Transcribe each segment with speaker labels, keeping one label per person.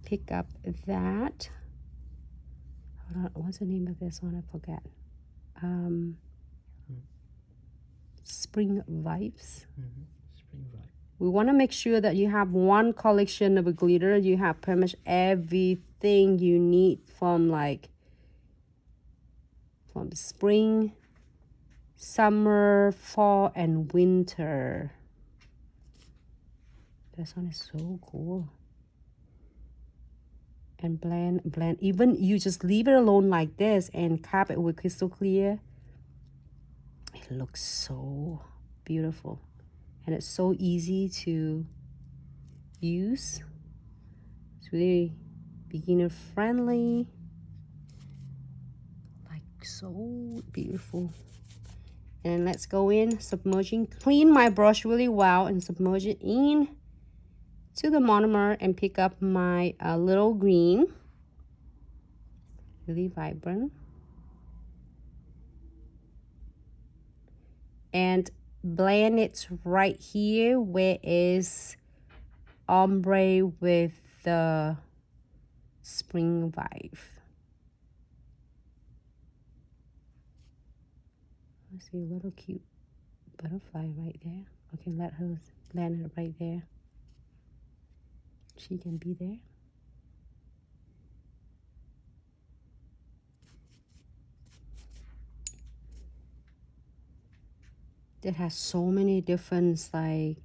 Speaker 1: pick up that. Hold on, what's the name of this one? I forget. Spring Vibes.
Speaker 2: Spring Vibe.
Speaker 1: We want to make sure that you have one collection of a glitter. You have pretty much everything you need from spring, summer, fall, and winter. This one is so cool. And blend. Even you just leave it alone like this and cap it with crystal clear. It looks so beautiful. And it's so easy to use. It's really beginner friendly. Like so beautiful. And let's go in, submerging. Clean my brush really well and submerge it in to the monomer and pick up my little green. Really vibrant. And blend it right here where is ombre with the spring vibe. I see a little cute butterfly right there. Okay, let her land it right there. She can be there. It has so many different like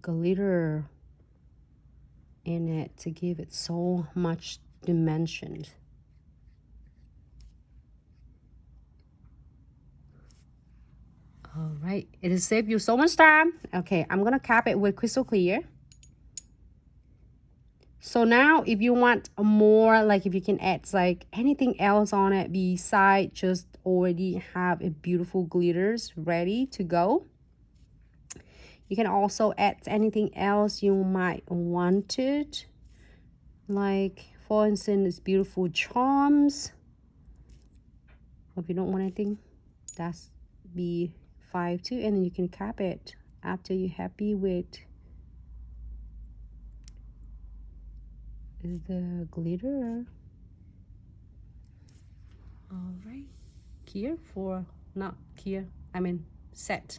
Speaker 1: glitter in it to give it so much dimension. All right, it has saved you so much time. Okay, I'm gonna cap it with crystal clear. So now if you want more, like if you can add like anything else on it beside just already have a beautiful glitters ready to go, you can also add anything else you might wanted. Like for instance, beautiful charms. If you don't want anything, that's be fine too. And then you can cap it after you're happy with the glitter. All right, here for not here, I mean set.